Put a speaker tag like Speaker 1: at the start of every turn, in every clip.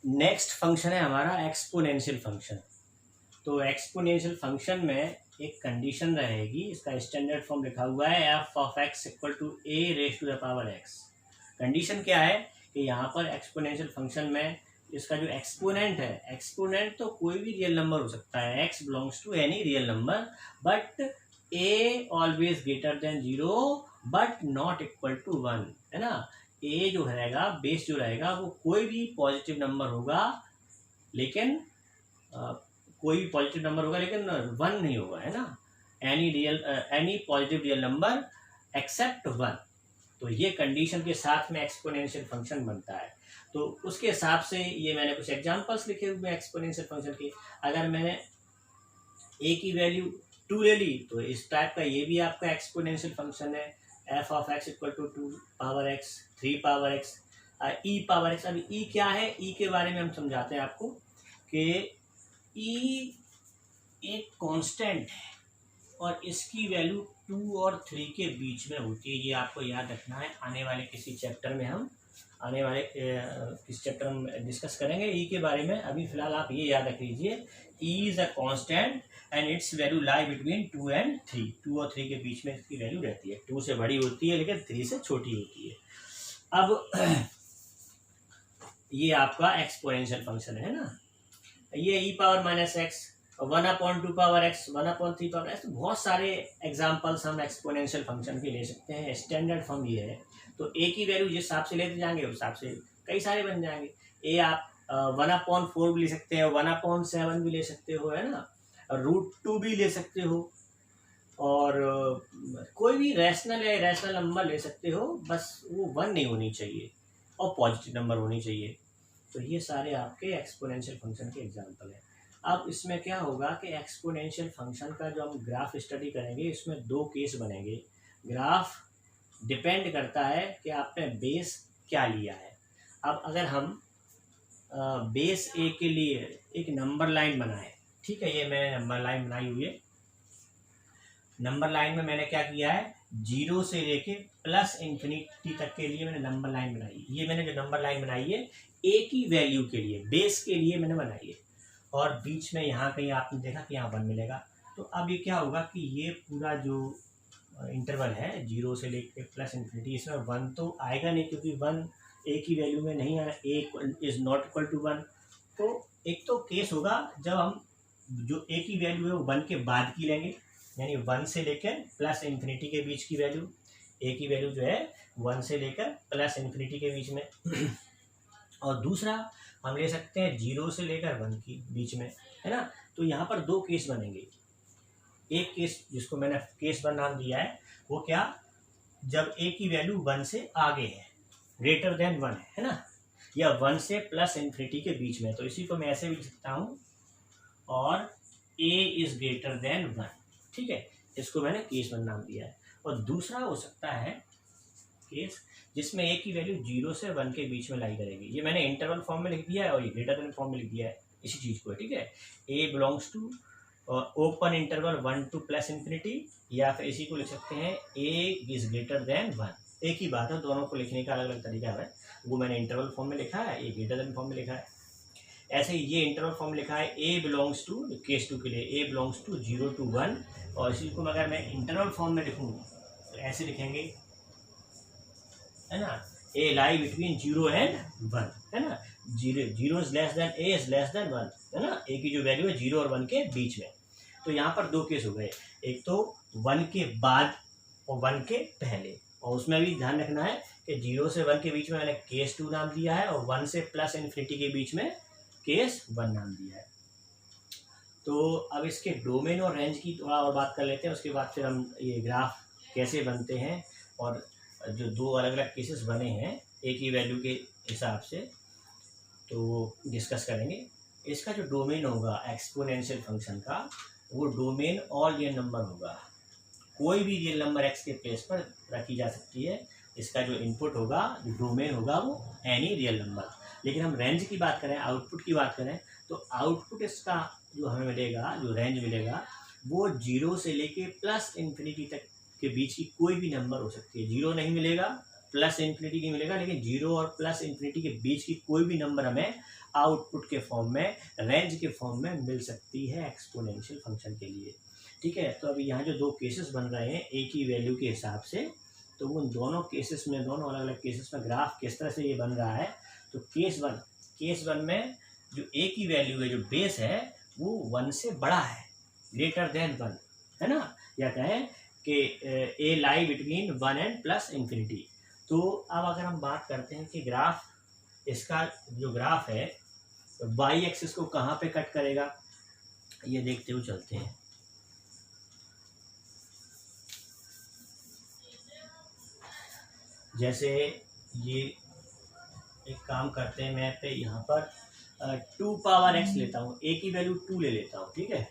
Speaker 1: Next function है हमारा exponential function. तो एक्सपोनेंशियल फंक्शन में एक कंडीशन रहेगी, इसका स्टैंडर्ड फॉर्म लिखा हुआ है f of x equal to a raise to the power x. Condition क्या है कि यहाँ पर एक्सपोनेंशियल फंक्शन में इसका जो एक्सपोनेंट है, एक्सपोनेंट तो कोई भी रियल नंबर हो सकता है, x belongs to any real number, but a always greater than zero but not equal to one, है ना। ए जो रहेगा, बेस जो रहेगा, वो कोई भी पॉजिटिव नंबर होगा, लेकिन कोई भी पॉजिटिव नंबर होगा लेकिन वन नहीं होगा, है ना। Any positive real number except one. तो ये कंडीशन के साथ में एक्सपोनेंशियल फंक्शन बनता है। तो उसके हिसाब से ये मैंने कुछ एग्जांपल्स लिखे हुए एक्सपोनेंशियल फंक्शन के। अगर मैंने ए की वैल्यू 2 ले ली तो इस टाइप का ये भी आपका एक्सपोनेंशियल फंक्शन है, f of x equal to 2 power x 3 power x e power x. अभी ई क्या है, ई के बारे में हम समझाते हैं आपको कि ई एक कांस्टेंट है और इसकी वैल्यू 2 और 3 के बीच में होती है। ये आपको याद रखना है, आने वाले किसी चैप्टर में हम किसी चैप्टर में डिस्कस करेंगे ई के बारे में। अभी फिलहाल आप ये याद रख लीजिए, E is a constant and it's value lie between 2 and 3। 2 और 3 के बीच में इसकी वैल्यू रहती है, 2 से बड़ी होती है लेकिन 3 से छोटी होती है। अब ये आपका एक्सपोनेंशियल फंक्शन है ना। ये e power minus x 1/2 power x 1/3 power x, बहुत सारे एग्जांपल्स हम एक्सपोनेंशियल फंक्शन के ले सकते हैं। स्टैंडर्ड फॉर्म ये है, तो ए की वैल्यू जिस हिसाब से लेते जाएंगे उस हिसाब से कई सारे बन जाएंगे। ए आप 1/4 भी ले सकते हैं, 1/7 भी ले सकते हो, है ना, √2 भी ले सकते हो, और कोई भी रैशनल या इरेशनल नंबर ले सकते हो, बस वो 1 नहीं होनी चाहिए और पॉजिटिव नंबर होनी चाहिए। तो ये सारे आपके एक्सपोनेंशियल फंक्शन के एग्जांपल हैं। अब इसमें क्या होगा कि एक्सपोनेंशियल फंक्शन का जो हम ग्राफ स्टडी करेंगे, इसमें 2 केस बनेंगे। ग्राफ डिपेंड करता है कि आपने बेस क्या लिया है। अब अगर हम बेस ए के लिए एक नंबर लाइन बनाए, ठीक है, ये मैंने नंबर लाइन बनाई हुई है। नंबर लाइन में मैंने क्या किया है, 0 से लेके प्लस इंफिनिटी तक के लिए मैंने नंबर लाइन बनाई। ये मैंने जो नंबर लाइन बनाई है ए की वैल्यू के लिए, बेस के लिए मैंने बनाई है, और बीच में यहाँ कहीं आपने देखा कि यहाँ 1 मिलेगा। तो अब ये क्या होगा कि ये पूरा जो इंटरवल है 0 से लेके प्लस इंफिनिटी, इसमें 1 तो आएगा नहीं, क्योंकि 1 ए की वैल्यू में नहीं आया, ए इज नॉट इक्वल टू 1। तो एक तो केस होगा जब हम जो ए की वैल्यू है वो 1 के बाद की लेंगे, यानी 1 से लेकर प्लस इंफिनिटी के बीच की वैल्यू। ए की वैल्यू जो है 1 से लेकर प्लस इंफिनिटी के बीच में। और दूसरा हम ले सकते हैं 0 से लेकर 1 की बीच में, है ना। तो यहाँ पर 2 केस बनेंगे। एक केस जिसको मैंने केस 1 नाम दिया है, वो क्या, जब ए की वैल्यू 1 से आगे है, ग्रेटर देन 1 है ना, या 1 से प्लस इंफिनिटी के बीच में। तो इसी को मैं ऐसे भी लिख सकता हूँ, और ए इज ग्रेटर देन 1, ठीक है, इसको मैंने केस 1 नाम दिया है। और दूसरा हो सकता है केस जिसमें ए की वैल्यू 0 से 1 के बीच में लाई करेगी। ये मैंने इंटरवल फॉर्म में लिख दिया है और ये ग्रेटर देन फॉर्म में लिख दिया है, इसी चीज़ को, ठीक है। A belongs to open interval 1 to plus infinity, या फिर इसी को लिख सकते हैं ए इज ग्रेटर देन 1। एक ही बात है, दोनों को लिखने का अलग अलग तरीका है। वो मैंने इंटरवल फॉर्म में लिखा है, ये ग्रेटर देन फॉर्म में लिखा है। ऐसे ही ये इंटरवल फॉर्म लिखा है, ए बिलोंग्स टू, केस 2 के लिए ए बिलोंग्स टू 0 to 1, और इसी को अगर मैं इंटरवल फॉर्म में लिखूँ तो ऐसे लिखेंगे, है ना, ए लाई बिटवीन 0 एंड 1, है ना, 0 is less than A is less than 1, है ना, ए की जो वैल्यू है 0 और 1 के बीच में। तो यहाँ पर 2 केस हो गए, एक तो 1 के बाद और 1 के पहले, और उसमें भी ध्यान रखना है कि 0 से 1 के बीच में मैंने केस 2 नाम दिया है, और 1 से प्लस इन्फिनिटी के बीच में केस 1 नाम दिया है। तो अब इसके डोमेन और रेंज की थोड़ा और बात कर लेते हैं, उसके बाद फिर हम ये ग्राफ कैसे बनते हैं और जो 2 अलग अलग केसेस बने हैं ए की वैल्यू के हिसाब से, तो डिस्कस करेंगे। इसका जो डोमेन होगा एक्सपोनेंशियल फंक्शन का, वो डोमेन ऑल रियल नंबर होगा। कोई भी रियल नंबर एक्स के प्लेस पर रखी जा सकती है। इसका जो इनपुट होगा, जो डोमेन होगा, वो एनी रियल नंबर। लेकिन हम रेंज की बात करें, आउटपुट की बात करें, तो आउटपुट इसका जो हमें मिलेगा, जो रेंज मिलेगा, वो 0 से लेके प्लस इंफिनिटी तक के बीच की कोई भी नंबर हो सकती है। 0 नहीं मिलेगा प्लस इन्फिनिटी की मिलेगा, लेकिन 0 और प्लस इन्फिनिटी के बीच की कोई भी नंबर हमें आउटपुट के फॉर्म में, रेंज के फॉर्म में मिल सकती है एक्सपोनेंशियल फंक्शन के लिए। ठीक है, तो अभी यहाँ जो दो केसेस बन रहे हैं एक ही वैल्यू के हिसाब से, तो उन दोनों केसेस में, दोनों अलग अलग केसेस में ग्राफ किस तरह से ये बन रहा है। तो केस वन में जो ए की वैल्यू है, जो बेस है, वो 1 से बड़ा है, ग्रेटर देन 1, है ना, या कहें कि a lie between 1 and plus infinity. तो अब अगर हम बात करते हैं कि ग्राफ, इसका जो ग्राफ है वाई एक्सिस को कहाँ पे कट करेगा, ये देखते हुए चलते हैं। जैसे ये एक काम करते हैं, मैं पे यहाँ पर 2 पावर x लेता हूँ, a की वैल्यू 2 ले लेता हूँ, ठीक है,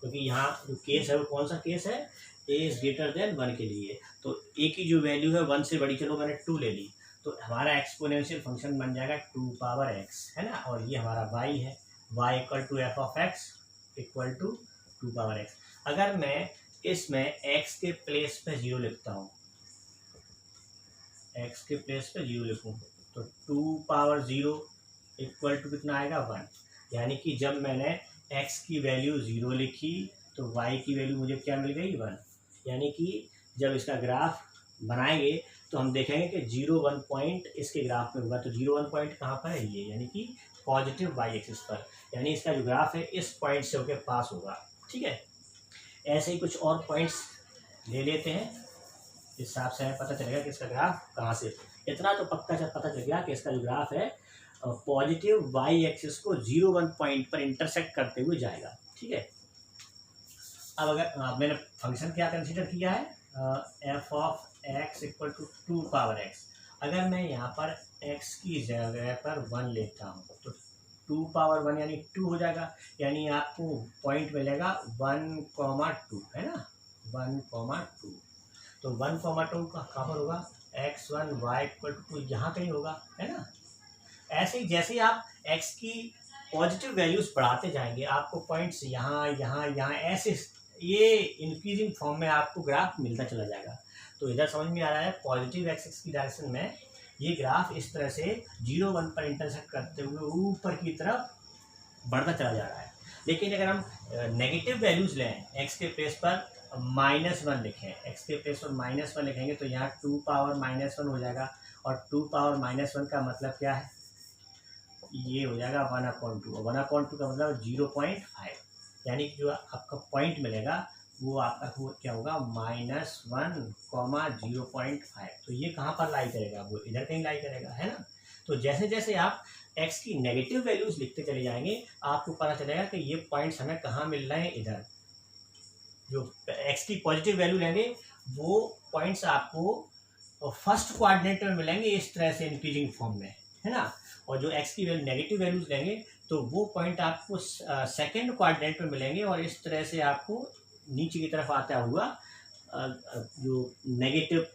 Speaker 1: क्योंकि यहाँ जो केस है वो कौन सा केस है, a इज ग्रेटर देन 1 के लिए। तो a की जो वैल्यू है 1 से बड़ी, चलो मैंने 2 ले ली, तो हमारा एक्सपोनेंशियल फंक्शन बन जाएगा 2 पावर x, है ना, और ये हमारा y है, y equal to f of x equal to 2 power x। अगर मैं इसमें x के प्लेस पे 0 लिखता हूँ, x के प्लेस पे 0 लिखूँ, तो 2 पावर 0 इक्वल टू कितना आएगा 1। यानी कि जब मैंने x की वैल्यू 0 लिखी तो y की वैल्यू मुझे क्या मिल गई 1। यानी कि जब इसका ग्राफ बनाएंगे तो हम देखेंगे कि 0-1 पॉइंट इसके ग्राफ में होगा। तो 0-1 पॉइंट कहाँ पर है, ये यानी कि पॉजिटिव वाई एक्सिस पर, यानी इसका जो ग्राफ है इस पॉइंट से होकर पास होगा। ठीक है, ऐसे ही कुछ और पॉइंट्स ले लेते हैं, इस हिसाब से हमें पता चलेगा कि इसका ग्राफ कहाँ से। इतना तो पक्का पता चल गया कि इसका जो ग्राफ है पॉजिटिव वाई एक्सिस को 0-1 पॉइंट पर इंटरसेक्ट करते हुए जाएगा। ठीक है, अब अगर मैंने फंक्शन क्या कंसीडर किया है, f of x equal to 2 power x. अगर मैं यहाँ पर x की जगह पर 1 लेता हूँ तो 2 पावर 1 यानी 2 हो जाएगा, यानी आपको पॉइंट मिलेगा 1,2, है ना, 1,2। तो 1,2 का कहाँ पर होगा, x1 y इक्वल टू 2 यहाँ कहीं होगा, है ना। ऐसे ही जैसे ही आप x की पॉजिटिव वैल्यूज बढ़ाते जाएंगे आपको पॉइंट्स यहाँ यहाँ यहाँ ऐसे ये इंक्रीजिंग फॉर्म में आपको ग्राफ मिलता चला जाएगा। तो इधर समझ में आ रहा है पॉजिटिव एक्सिस की डायरेक्शन में ये ग्राफ इस तरह से 0-1 पर इंटरसेक्ट करते हुए ऊपर की तरफ बढ़ता चला जा रहा है। लेकिन अगर हम नेगेटिव वैल्यूज लें, x के प्लेस पर -1 लिखें, x के प्लेस पर -1 लिखेंगे तो यहाँ 2 पावर -1 हो जाएगा, और 2 पावर -1 का मतलब क्या है, ये हो जाएगा 1/2। 1/2 का मतलब 0.5, यानी कि जो आपका पॉइंट मिलेगा वो आपका क्या होगा, -1,0.5। तो ये कहाँ पर लाई करेगा, वो इधर कहीं लाई करेगा, है ना। तो जैसे जैसे आप x की नेगेटिव वैल्यूज लिखते चले जाएंगे आपको पता चलेगा कि ये पॉइंट्स हमें कहाँ मिल रहे हैं, इधर। जो x की पॉजिटिव वैल्यू लेंगे वो पॉइंट्स आपको फर्स्ट कोऑर्डिनेट में मिलेंगे इस तरह से इंक्रीजिंग फॉर्म में, है ना। और जो x की वैल्यू नेगेटिव वैल्यूज लेंगे तो वो पॉइंट आपको सेकंड कोऑर्डिनेट में मिलेंगे, और इस तरह से आपको नीचे की तरफ आता हुआ जो नेगेटिव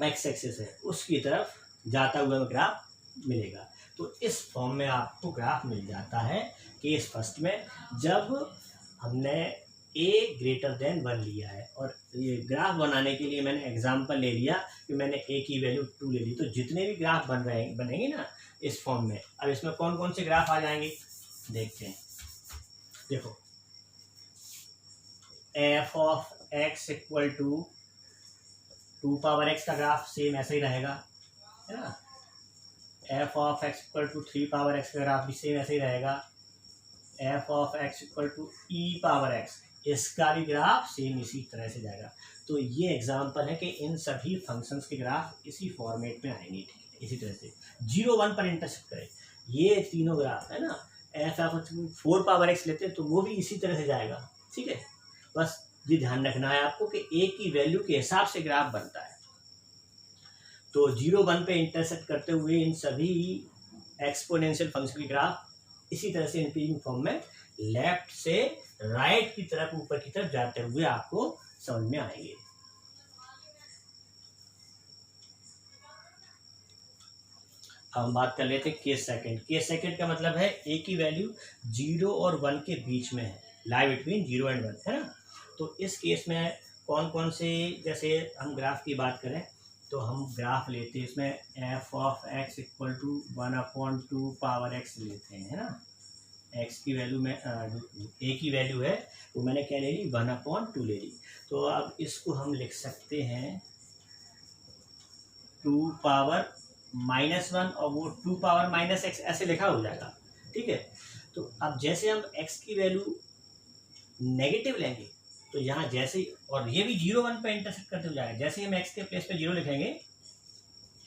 Speaker 1: x एक्सिस है उसकी तरफ जाता हुआ ग्राफ मिलेगा। तो इस फॉर्म में आपको ग्राफ मिल जाता है केस फर्स्ट में, जब हमने a ग्रेटर देन 1 लिया है। और ये ग्राफ बनाने के लिए मैंने एग्जांपल ले लिया कि मैंने a की वैल्यू 2 ले ली। तो जितने भी ग्राफ बनेंगे ना इस फॉर्म में, अब इसमें कौन कौन से ग्राफ आ जाएंगे देखते हैं। देखो, f of x equal to 2 power x का ग्राफ सेम ऐसे ही रहेगा, है ना। F of x equal to 3 power x का ग्राफ भी सेम ऐसे ही रहेगा। F of x equal to e power x, इसका भी ग्राफ सेम इसी तरह से जाएगा। तो ये एग्जांपल है कि इन सभी फंक्शंस के ग्राफ इसी फॉर्मेट में आएंगे, ठीक है, इसी तरह से 0-1 पर इंटरसेक्ट करें ये तीनों ग्राफ, है ना। एफ ऑफ 4 पावर x लेते हैं तो वो भी इसी तरह से जाएगा, ठीक है। बस ये ध्यान रखना है आपको कि a की वैल्यू के हिसाब से ग्राफ बनता है। तो 0-1 पे इंटरसेक्ट करते हुए इन सभी एक्सपोनेंशियल फंक्शन के ग्राफ इसी तरह से इंक्रीजिंग फॉर्म में लेफ्ट से राइट की तरफ, ऊपर की तरफ जाते हुए आपको समझ में आएंगे। अब हम बात कर लेते हैं केस सेकंड। केस सेकंड का मतलब है a की वैल्यू 0 और 1 के बीच में है, लाई बिटवीन 0 एंड 1, है ना। तो इस केस में कौन कौन से, जैसे हम ग्राफ की बात करें तो हम ग्राफ लेते हैं इसमें f of x equal to 1/2 power x लेते हैं, है ना। एक्स की वैल्यू में ए की वैल्यू है वो मैंने क्या ले ली, 1/2 ले ली। तो अब इसको हम लिख सकते हैं 2 पावर -1 और वो 2 पावर -x ऐसे लिखा हो जाएगा, ठीक है। तो अब जैसे हम x की वैल्यू नेगेटिव लेंगे तो यहाँ जैसे, और ये भी 0 1 पे इंटरसेक्ट करते हो जाएगा, जैसे हम x के प्लेस पे 0 लिखेंगे,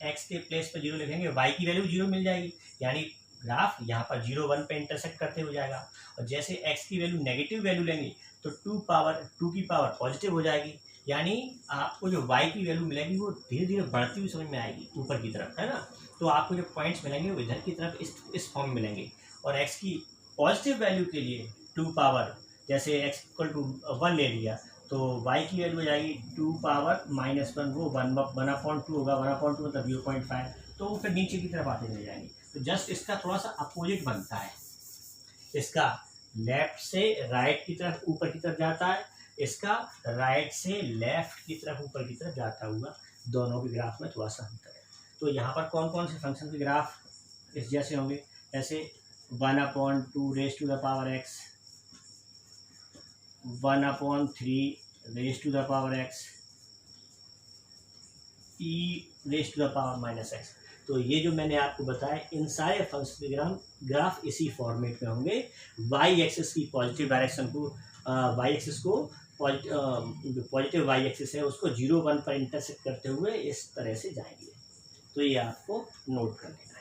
Speaker 1: x के प्लेस पे 0 लिखेंगे, y की वैल्यू 0 मिल जाएगी, यानी ग्राफ यहाँ पर 0 1 पे इंटरसेक्ट करते हो जाएगा। और जैसे x की वैल्यू नेगेटिव वैल्यू लेंगे तो 2 की पावर पॉजिटिव हो जाएगी, यानी आपको जो y की वैल्यू मिलेगी वो धीरे धीरे बढ़ती हुई समझ में आएगी ऊपर की तरफ, है ना। तो आपको जो पॉइंट्स मिलेंगे वो इधर की तरफ इस फॉर्म में मिलेंगे। और x की पॉजिटिव वैल्यू के लिए 2 पावर, जैसे x इक्वल टू 1 ले लिया तो y की वैल्यू हो जाएगी 2 पावर -1, वो 1/2 होगा, 1/2 मतलब 0.5, तो वो फिर नीचे की तरफ आते चले जाएंगे। तो जस्ट इसका थोड़ा सा अपोजिट बनता है, इसका लेफ्ट से राइट की तरफ ऊपर की तरफ जाता है, इसका राइट से लेफ्ट की तरफ ऊपर की तरफ जाता हुआ, दोनों के ग्राफ में थोड़ा सा अंतर है। तो यहाँ पर कौन कौन से फंक्शन के ग्राफ इस जैसे होंगे, जैसे 1/2 raise to the power x, 1/3 raise to the power x, e raise to the power -x। तो ये जो मैंने आपको बताया इन सारे फंक्शन के ग्राफ इसी फॉर्मेट में होंगे। वाई एक्सिस की पॉजिटिव डायरेक्शन को, वाई एक्सिस को पॉजिटिव वाई एक्सिस है उसको 0 1 पर इंटरसेक्ट करते हुए इस तरह से जाएंगे। तो ये आपको नोट कर लेना।